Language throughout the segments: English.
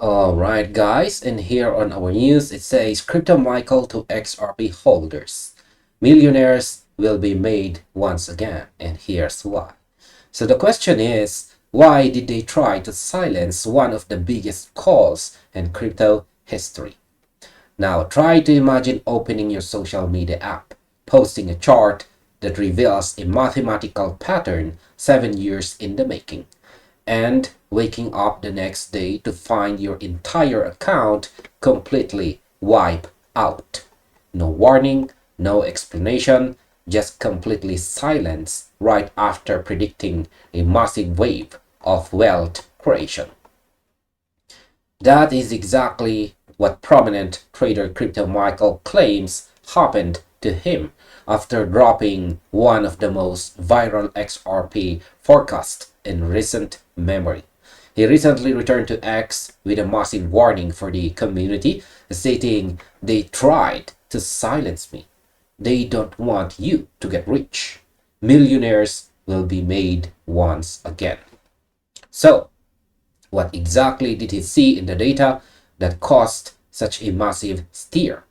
Alright guys, and here on our news it says Crypto Michael to XRP holders. Millionaires will be made once again, and here's why. So the question is, why did they try to silence one of the biggest calls in crypto history? Now try to imagine opening your social media app, posting a chart that reveals a mathematical pattern 7 years in the making, and waking up the next day to find your entire account completely wiped out. No warning, no explanation, just completely silence right after predicting a massive wave of wealth creation. That is exactly what prominent trader Crypto Michael claims happened to him after dropping one of the most viral XRP forecasts in recent memory. He recently returned to X with a massive warning for the community, stating, "They tried to silence me. They don't want you to get rich. Millionaires will be made once again." So, what exactly did he see in the data that caused such a massive stir?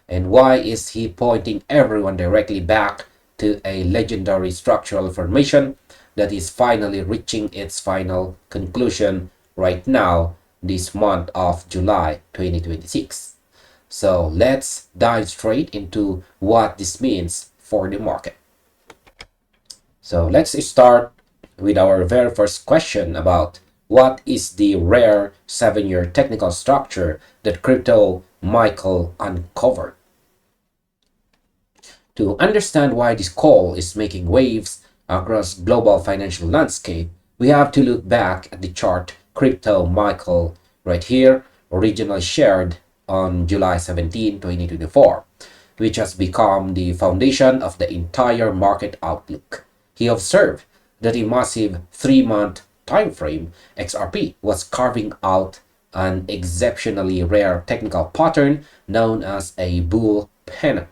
And why is he pointing everyone directly back to a legendary structural formation that is finally reaching its final conclusion right now, this month of July 2026? So let's dive straight into what this means for the market. So let's start with our very first question about what is the rare 7-year technical structure that Crypto Michael uncovered. To understand why this call is making waves across global financial landscape, we have to look back at the chart Crypto Michael right here, originally shared on July 17, 2024, which has become the foundation of the entire market outlook. He observed that a massive 3-month time frame, XRP was carving out an exceptionally rare technical pattern known as a bull pennant.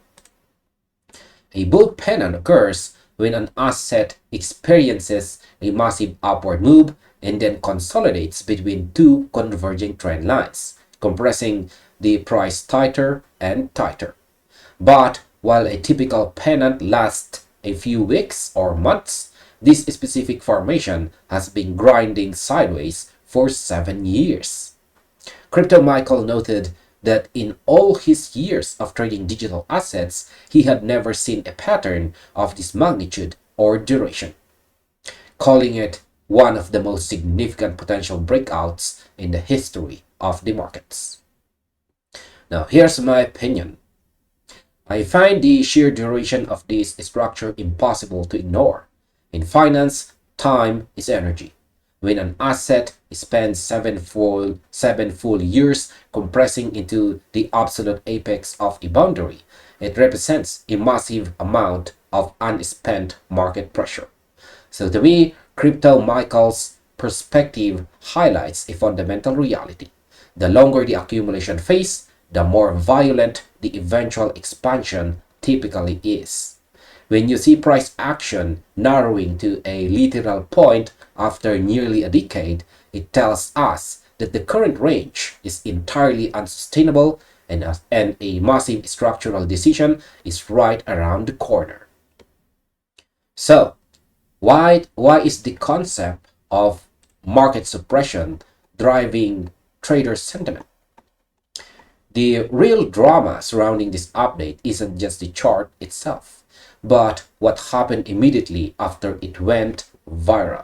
A bull pennant occurs when an asset experiences a massive upward move and then consolidates between two converging trend lines, compressing the price tighter and tighter. But while a typical pennant lasts a few weeks or months, this specific formation has been grinding sideways for 7 years. Crypto Michael noted that in all his years of trading digital assets, he had never seen a pattern of this magnitude or duration, calling it one of the most significant potential breakouts in the history of the markets. Now, here's my opinion. I find the sheer duration of this structure impossible to ignore. In finance, time is energy. When an asset spends seven full years compressing into the absolute apex of a boundary, it represents a massive amount of unspent market pressure. So to me, Crypto Michael's perspective highlights a fundamental reality. The longer the accumulation phase, the more violent the eventual expansion typically is. When you see price action narrowing to a literal point after nearly a decade, it tells us that the current range is entirely unsustainable and a massive structural decision is right around the corner. So, why is the concept of market suppression driving trader sentiment? The real drama surrounding this update isn't just the chart itself, but what happened immediately after it went viral.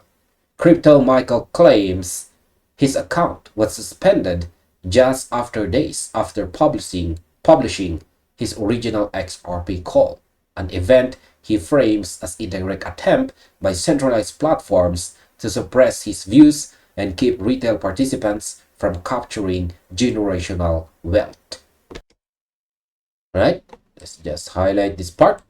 Crypto Michael claims his account was suspended just after days after publishing his original XRP call, an event he frames as a direct attempt by centralized platforms to suppress his views and keep retail participants from capturing generational wealth. Right? Let's just highlight this part.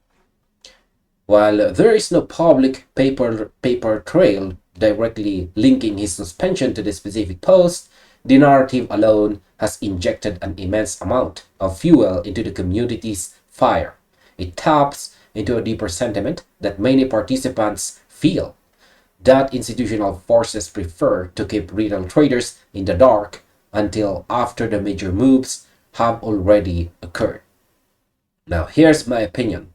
While there is no public paper trail directly linking his suspension to the specific post, the narrative alone has injected an immense amount of fuel into the community's fire. It taps into a deeper sentiment that many participants feel, that institutional forces prefer to keep retail traders in the dark until after the major moves have already occurred. Now, here's my opinion.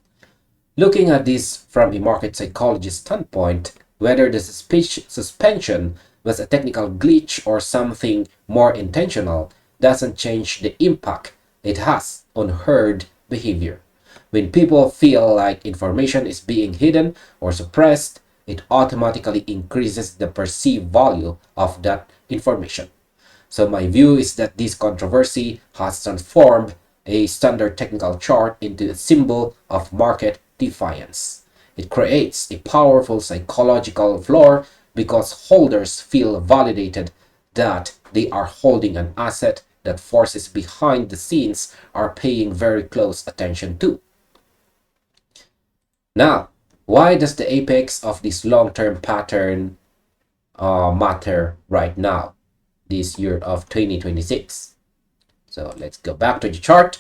Looking at this from a market psychologist standpoint, whether the suspension was a technical glitch or something more intentional doesn't change the impact it has on herd behavior. When people feel like information is being hidden or suppressed, it automatically increases the perceived value of that information. So my view is that this controversy has transformed a standard technical chart into a symbol of market defiance. It creates a powerful psychological floor because holders feel validated that they are holding an asset that forces behind the scenes are paying very close attention to. Now, why does the apex of this long-term pattern matter right now, this year of 2026? So let's go back to the chart.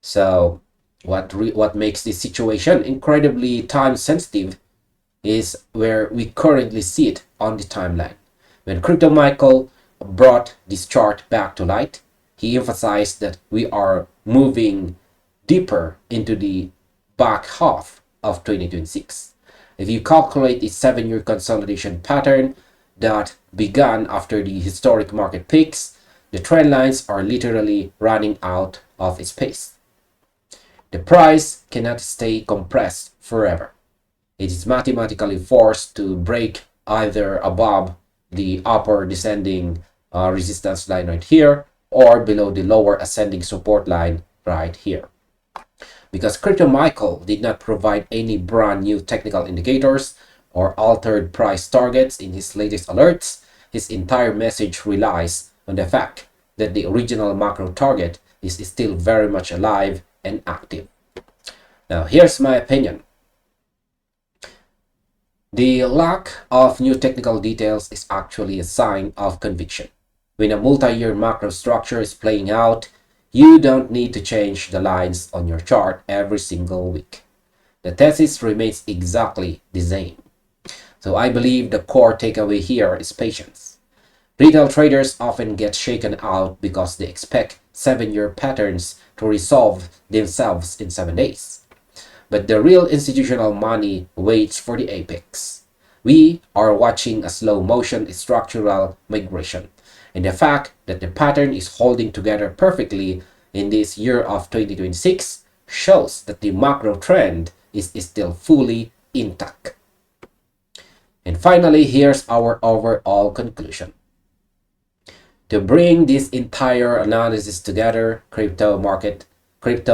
So what makes this situation incredibly time sensitive is where we currently see it on the timeline. When Crypto Michael brought this chart back to light, he emphasized that we are moving deeper into the back half of 2026. If you calculate a 7-year consolidation pattern that began after the historic market peaks, the trend lines are literally running out of space. The price cannot stay compressed forever. It is mathematically forced to break either above the upper descending resistance line right here or below the lower ascending support line right here. Because Crypto Michael did not provide any brand new technical indicators or altered price targets in his latest alerts, his entire message relies on the fact that the original macro target is still very much alive and active. Now, here's my opinion. The lack of new technical details is actually a sign of conviction. When a multi-year macro structure is playing out, you don't need to change the lines on your chart every single week. The thesis remains exactly the same. So I believe the core takeaway here is patience. Retail traders often get shaken out because they expect 7-year patterns to resolve themselves in 7 days. But the real institutional money waits for the apex. We are watching a slow motion structural migration, and the fact that the pattern is holding together perfectly in this year of 2026 shows that the macro trend is still fully intact. And finally, here's our overall conclusion. To bring this entire analysis together, Crypto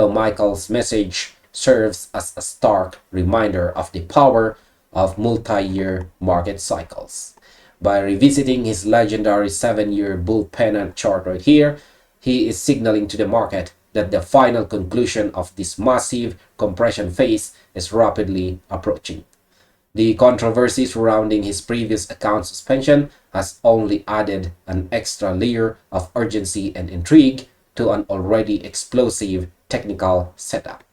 Michael's message serves as a stark reminder of the power of multi-year market cycles. By revisiting his legendary 7-year bull pennant chart right here, he is signaling to the market that the final conclusion of this massive compression phase is rapidly approaching. The controversy surrounding his previous account suspension has only added an extra layer of urgency and intrigue to an already explosive technical setup.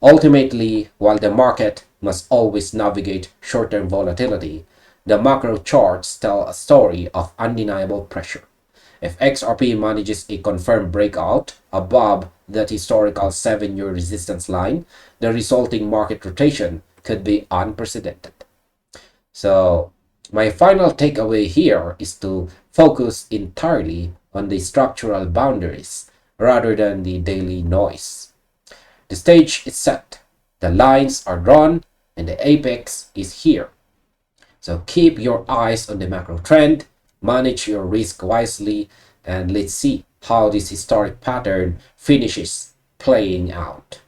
Ultimately, while the market must always navigate short-term volatility, the macro charts tell a story of undeniable pressure. If XRP manages a confirmed breakout above that historical 7-year resistance line, the resulting market rotation could be unprecedented. So, my final takeaway here is to focus entirely on the structural boundaries rather than the daily noise. The stage is set, the lines are drawn, and the apex is here. So keep your eyes on the macro trend, manage your risk wisely, and let's see how this historic pattern finishes playing out.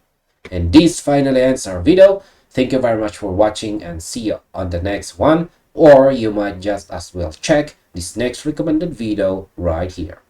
And this finally ends our video. Thank you very much for watching and see you on the next one, or you might just as well check this next recommended video right here.